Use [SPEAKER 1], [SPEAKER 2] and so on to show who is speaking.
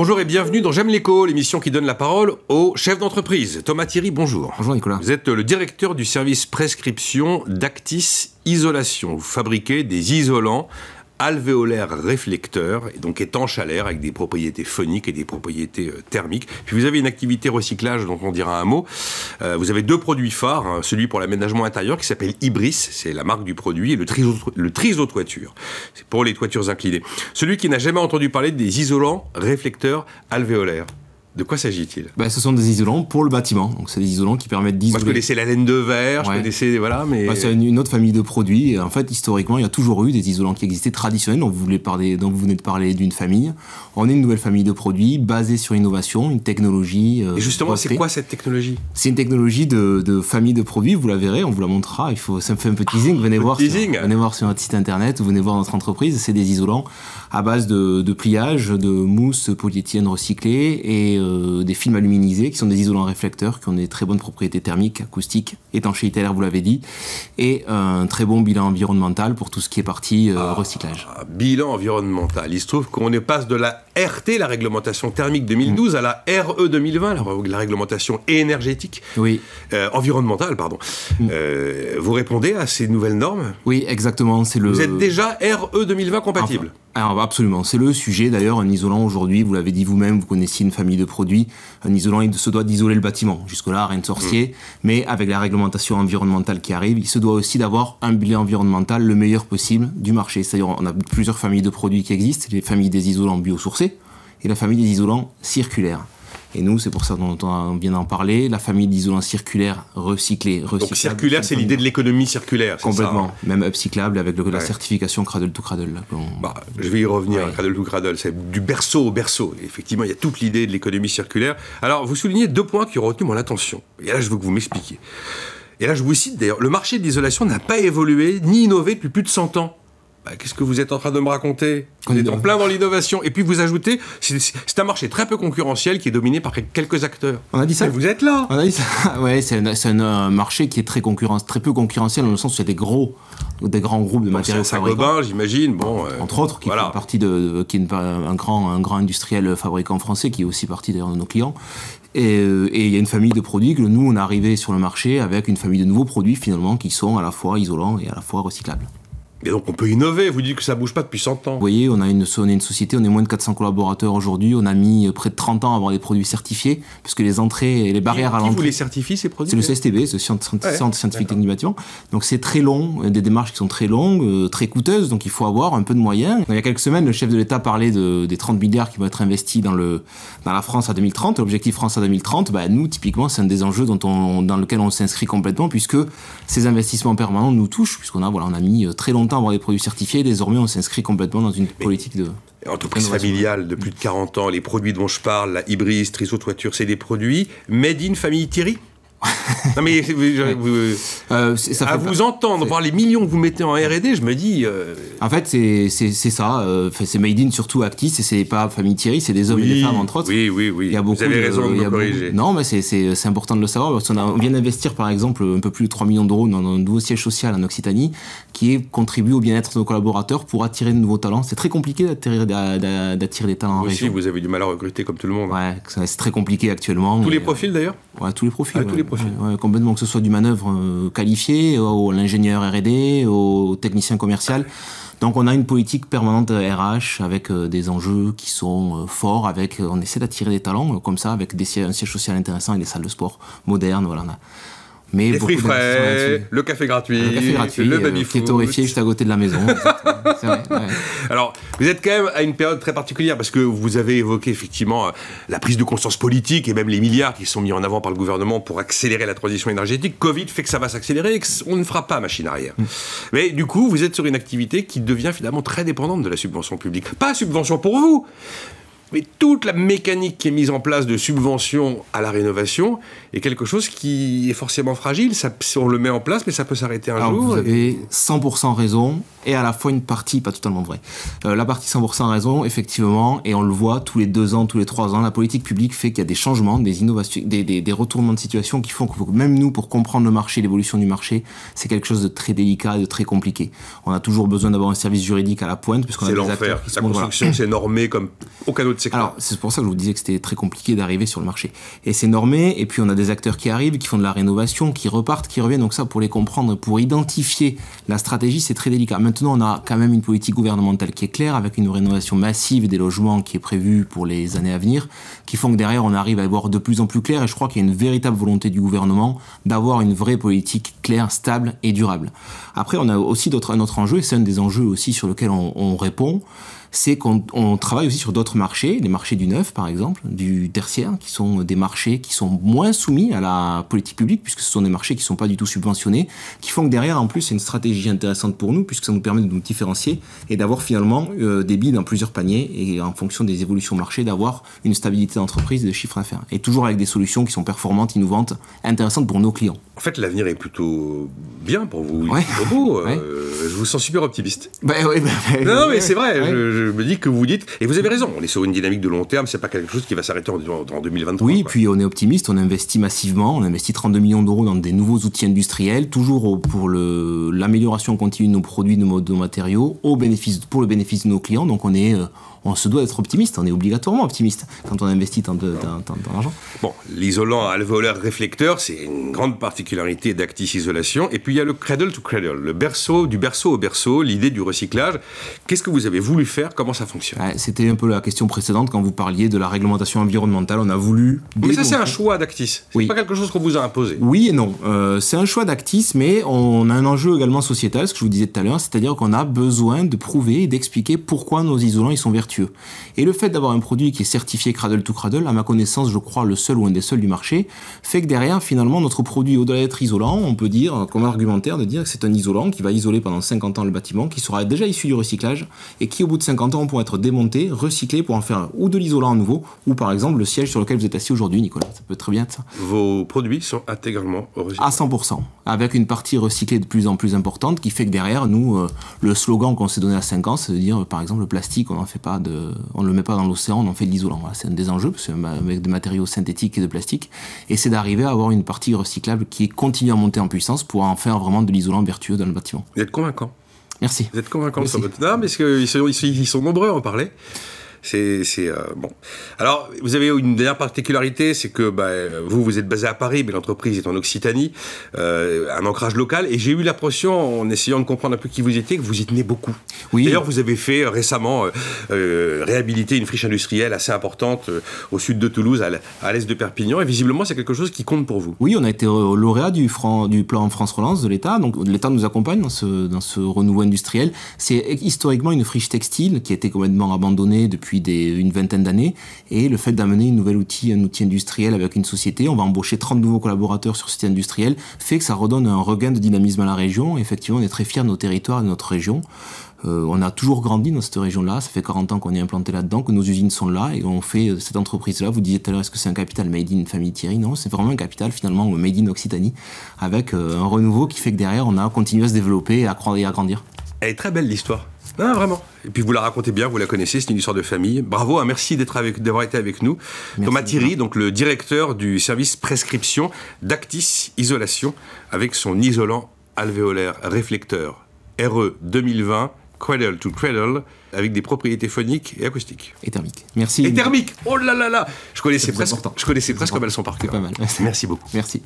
[SPEAKER 1] Bonjour et bienvenue dans J'aime l'éco, l'émission qui donne la parole aux chefs d'entreprise. Thomas Thierry, bonjour.
[SPEAKER 2] Bonjour Nicolas.
[SPEAKER 1] Vous êtes le directeur du service prescription d'Actis Isolation. Vous fabriquez des isolants alvéolaires réflecteurs, et donc étanches à l'air, avec des propriétés phoniques et des propriétés thermiques. Puis vous avez une activité recyclage dont on dira un mot. Vous avez deux produits phares, hein, celui pour l'aménagement intérieur qui s'appelle Ibris, c'est la marque du produit, et le Triso toiture, c'est pour les toitures inclinées. Celui qui n'a jamais entendu parler des isolants réflecteurs alvéolaires. De quoi s'agit-il?
[SPEAKER 2] Ce sont des isolants pour le bâtiment. Donc, c'est des isolants qui permettent d'isoler.
[SPEAKER 1] Moi, je connaissais la laine de verre, je connaissais... Voilà, mais...
[SPEAKER 2] c'est une autre famille de produits. Et en fait, historiquement, il y a toujours eu des isolants qui existaient traditionnels, dont vous venez de parler d'une famille. On est une nouvelle famille de produits basée sur l'innovation, une technologie...
[SPEAKER 1] et justement, c'est quoi cette technologie?
[SPEAKER 2] C'est une technologie de famille de produits, vous la verrez, on vous la montrera. Ça me fait un peu teasing. Venez voir sur notre site internet, ou venez voir notre entreprise. C'est des isolants à base de pliage, de mousse polyéthylène recyclée et des films aluminisés qui sont des isolants réflecteurs qui ont des très bonnes propriétés thermiques, acoustiques, étanchéité à l'air, vous l'avez dit, et un très bon bilan environnemental pour tout ce qui est partie recyclage.
[SPEAKER 1] Bilan environnemental. Il se trouve qu'on passe de la RT, la réglementation thermique 2012, à la RE 2020, la réglementation énergétique, environnementale, pardon. Vous répondez à ces nouvelles normes?
[SPEAKER 2] Oui, exactement.
[SPEAKER 1] Vous êtes déjà RE 2020 compatible?
[SPEAKER 2] Alors, absolument, c'est le sujet. D'ailleurs, un isolant aujourd'hui, vous l'avez dit vous-même, vous connaissiez une famille de produits, un isolant, il se doit d'isoler le bâtiment. Jusque-là, rien de sorcier, mais avec la réglementation environnementale qui arrive, il se doit aussi d'avoir un bilan environnemental le meilleur possible du marché. C'est-à-dire, on a plusieurs familles de produits qui existent, les familles des isolants biosourcés et la famille des isolants circulaires. Et nous, c'est pour ça dont on vient d'en parler, la famille d'isolants circulaires recyclés.
[SPEAKER 1] Donc circulaire, c'est l'idée de l'économie circulaire, c'est
[SPEAKER 2] complètement,
[SPEAKER 1] ça, hein.
[SPEAKER 2] Même upcyclable avec la certification Cradle to Cradle.
[SPEAKER 1] Je vais y revenir, Cradle to Cradle, c'est du berceau au berceau. Et effectivement, il y a toute l'idée de l'économie circulaire. Alors, vous soulignez deux points qui ont retenu mon attention. Et là, je veux que vous m'expliquiez. Et là, je vous cite d'ailleurs, le marché de l'isolation n'a pas évolué ni innové depuis plus de 100 ans. Qu'est-ce que vous êtes en train de me raconter? Vous êtes en plein dans l'innovation. Et puis vous ajoutez, c'est un marché très peu concurrentiel qui est dominé par quelques acteurs.
[SPEAKER 2] On a dit ça.
[SPEAKER 1] Mais vous êtes là.
[SPEAKER 2] On a dit ça. Ouais, c'est un marché qui est très peu concurrentiel dans le sens où il y a des grands groupes de matériaux fabricants.
[SPEAKER 1] Saint-Gobain, j'imagine.
[SPEAKER 2] Entre autres, qui font partie qui est un grand industriel fabricant français qui est aussi partie d'ailleurs de nos clients. Et il y a une famille de produits que nous, on est arrivé sur le marché avec une famille de nouveaux produits finalement qui sont à la fois isolants et à la fois recyclables.
[SPEAKER 1] Et donc on peut innover, vous dites que ça bouge pas depuis 100 ans.
[SPEAKER 2] Vous voyez, on est une société, on est moins de 400 collaborateurs aujourd'hui, on a mis près de 30 ans à avoir des produits certifiés, parce que les entrées et les barrières à l'entrée...
[SPEAKER 1] Qui vous les certifie, ces produits?
[SPEAKER 2] C'est le CSTB, c'est le Centre Scientifique Technique du Bâtiment. Donc c'est très long, des démarches qui sont très longues, très coûteuses, donc il faut avoir un peu de moyens. Il y a quelques semaines, le chef de l'État parlait des 30 milliards qui vont être investis dans la France à 2030, l'objectif France à 2030, nous, typiquement, c'est un des enjeux dans lequel on s'inscrit complètement, puisque ces investissements permanents nous touchent, puisqu'on a mis très longtemps à avoir des produits certifiés, et désormais on s'inscrit complètement dans une politique de...
[SPEAKER 1] Entreprise familiale de plus de 40 ans, les produits dont je parle, la Ibris, Triso toiture, c'est des produits made in famille Thierry? Non mais à vous entendre, voir les millions que vous mettez en R&D, je me dis...
[SPEAKER 2] En fait, c'est ça. C'est made in surtout Actis, et c'est pas famille Thierry, c'est des hommes et des femmes entre autres.
[SPEAKER 1] Oui.
[SPEAKER 2] Il y a beaucoup
[SPEAKER 1] vous avez raison de me corriger.
[SPEAKER 2] Non, mais c'est important de le savoir. Parce on vient d'investir par exemple un peu plus de 3 millions d'euros dans un nouveau siège social en Occitanie qui contribue au bien-être de nos collaborateurs pour attirer de nouveaux talents. C'est très compliqué d'attirer des talents en région.
[SPEAKER 1] Vous avez du mal à recruter comme tout le monde.
[SPEAKER 2] Ouais, c'est très compliqué actuellement.
[SPEAKER 1] Tous les profils d'ailleurs?
[SPEAKER 2] Ouais, tous les profils.
[SPEAKER 1] Tous les profils.
[SPEAKER 2] Complètement, que ce soit du manœuvre qualifié, à l'ingénieur R&D, au technicien commercial. Donc on a une politique permanente RH avec des enjeux qui sont forts, on essaie d'attirer des talents comme ça, avec un siège social intéressant et des salles de sport modernes. Voilà. Mais
[SPEAKER 1] les fruits frais, le café gratuit, le baby-food.
[SPEAKER 2] Qui est torréfié juste à côté de la maison. C'est vrai, ouais.
[SPEAKER 1] Alors, vous êtes quand même à une période très particulière parce que vous avez évoqué effectivement la prise de conscience politique et même les milliards qui sont mis en avant par le gouvernement pour accélérer la transition énergétique. Covid fait que ça va s'accélérer et qu'on ne fera pas machine arrière. Mais du coup, vous êtes sur une activité qui devient finalement très dépendante de la subvention publique. Pas subvention pour vous, mais toute la mécanique qui est mise en place de subvention à la rénovation est quelque chose qui est forcément fragile. On le met en place, mais ça peut s'arrêter un jour.
[SPEAKER 2] Vous avez 100% raison, et à la fois une partie pas totalement vraie. La partie 100% raison, effectivement, et on le voit tous les 2 ans, tous les 3 ans, la politique publique fait qu'il y a des changements, des innovations, des retournements de situation qui font que même nous, pour comprendre le marché, l'évolution du marché, c'est quelque chose de très délicat et de très compliqué. On a toujours besoin d'avoir un service juridique à la pointe, puisqu'on a des acteurs qui
[SPEAKER 1] la construction, c'est normé comme aucun autre c'est clair.
[SPEAKER 2] Alors, c'est pour ça que je vous disais que c'était très compliqué d'arriver sur le marché. Et c'est normé, et puis on a des acteurs qui arrivent, qui font de la rénovation, qui repartent, qui reviennent. Donc ça, pour les comprendre, pour identifier la stratégie, c'est très délicat. Maintenant, on a quand même une politique gouvernementale qui est claire, avec une rénovation massive des logements qui est prévue pour les années à venir, qui font que derrière, on arrive à voir de plus en plus clair. Et je crois qu'il y a une véritable volonté du gouvernement d'avoir une vraie politique claire, stable et durable. Après, on a aussi un autre enjeu, et c'est un des enjeux aussi sur lequel on répond, c'est qu'on travaille aussi sur d'autres marchés, les marchés du neuf par exemple, du tertiaire, qui sont des marchés qui sont moins soumis à la politique publique, puisque ce sont des marchés qui ne sont pas du tout subventionnés, qui font que derrière, en plus, c'est une stratégie intéressante pour nous, puisque ça nous permet de nous différencier et d'avoir finalement des billes dans plusieurs paniers, et en fonction des évolutions marché, d'avoir une stabilité d'entreprise et de chiffre d'affaires. Et toujours avec des solutions qui sont performantes, innovantes, intéressantes pour nos clients.
[SPEAKER 1] En fait, l'avenir est plutôt bien pour vous,
[SPEAKER 2] ouais.
[SPEAKER 1] plutôt beau.
[SPEAKER 2] Ouais.
[SPEAKER 1] Je vous sens super optimiste.
[SPEAKER 2] Non,
[SPEAKER 1] mais c'est vrai, je me dis que vous dites, et vous avez raison, on est sur une dynamique de long terme, c'est pas quelque chose qui va s'arrêter en 2023.
[SPEAKER 2] Oui,
[SPEAKER 1] quoi.
[SPEAKER 2] Puis on est optimiste, on investit massivement, on investit 32 millions d'euros dans des nouveaux outils industriels, toujours pour l'amélioration continue de nos produits, de nos matériaux, pour le bénéfice de nos clients. Donc on se doit d'être optimiste, on est obligatoirement optimiste quand on investit tant d'argent.
[SPEAKER 1] Bon, l'isolant alvéolaire réflecteur, c'est une grande particularité d'Actis Isolation. Et puis il y a le cradle to cradle, du berceau au berceau, l'idée du recyclage. Qu'est-ce que vous avez voulu faire? Comment ça fonctionne?
[SPEAKER 2] C'était un peu la question précédente quand vous parliez de la réglementation environnementale. On a voulu...
[SPEAKER 1] Mais ça, c'est un choix d'Actis. C'est pas quelque chose qu'on vous a imposé.
[SPEAKER 2] Oui et non. C'est un choix d'Actis, mais on a un enjeu également sociétal, ce que je vous disais tout à l'heure, c'est-à-dire qu'on a besoin de prouver et d'expliquer pourquoi nos isolants ils sont vertueux. Et le fait d'avoir un produit qui est certifié cradle to cradle, à ma connaissance, je crois le seul ou un des seuls du marché, fait que derrière, finalement, notre produit, au-delà d'être isolant, on peut dire, comme argumentaire, de dire que c'est un isolant qui va isoler pendant 50 ans le bâtiment, qui sera déjà issu du recyclage, et qui, au bout de 50 ans, pourra être démonté, recyclé pour en faire ou de l'isolant à nouveau, ou par exemple le siège sur lequel vous êtes assis aujourd'hui, Nicolas. Ça peut très bien être ça.
[SPEAKER 1] Vos produits sont intégralement recyclés?
[SPEAKER 2] À 100%, avec une partie recyclée de plus en plus importante, qui fait que derrière, nous, le slogan qu'on s'est donné à 5 ans, c'est de dire, par exemple, le plastique, on ne le met pas dans l'océan, on en fait de l'isolant. Voilà, c'est un des enjeux, parce que c'est avec des matériaux synthétiques et de plastique. Et c'est d'arriver à avoir une partie recyclable qui continue à monter en puissance pour en faire vraiment de l'isolant vertueux dans le bâtiment.
[SPEAKER 1] Vous êtes convaincant.
[SPEAKER 2] Merci.
[SPEAKER 1] Vous êtes convaincant sur votre... Non, mais ils sont nombreux à en parler. Bon. Alors, vous avez une dernière particularité, c'est que vous êtes basé à Paris, mais l'entreprise est en Occitanie, un ancrage local, et j'ai eu l'impression, en essayant de comprendre un peu qui vous étiez, que vous y tenez beaucoup.
[SPEAKER 2] Oui.
[SPEAKER 1] D'ailleurs, vous avez fait récemment réhabiliter une friche industrielle assez importante au sud de Toulouse, à l'est de Perpignan, et visiblement, c'est quelque chose qui compte pour vous.
[SPEAKER 2] Oui, on a été lauréat du plan France Relance de l'État, donc l'État nous accompagne dans ce renouveau industriel. C'est historiquement une friche textile qui a été complètement abandonnée depuis une vingtaine d'années, et le fait d'amener un outil industriel avec une société, on va embaucher 30 nouveaux collaborateurs sur ce site industriel, fait que ça redonne un regain de dynamisme à la région. Et effectivement, on est très fiers de nos territoires et de notre région. On a toujours grandi dans cette région-là, ça fait 40 ans qu'on est implanté là-dedans, que nos usines sont là, et on fait cette entreprise-là. Vous disiez tout à l'heure, est-ce que c'est un capital made in famille Thierry? Non, c'est vraiment un capital finalement made in Occitanie, avec un renouveau qui fait que derrière, on a continué à se développer et à grandir.
[SPEAKER 1] Elle est très belle l'histoire. Non, vraiment. Et puis vous la racontez bien, vous la connaissez, c'est une histoire de famille. Bravo, merci d'avoir été avec nous.
[SPEAKER 2] Merci.
[SPEAKER 1] Thomas Thierry, donc le directeur du service prescription d'Actis Isolation, avec son isolant alvéolaire réflecteur RE 2020, Cradle to Cradle, avec des propriétés phoniques et acoustiques.
[SPEAKER 2] Et thermiques. Merci.
[SPEAKER 1] Et thermiques. Oh là là là. Je connaissais presque comme elles sont par cœur.
[SPEAKER 2] C'est pas mal.
[SPEAKER 1] Merci beaucoup.
[SPEAKER 2] Merci.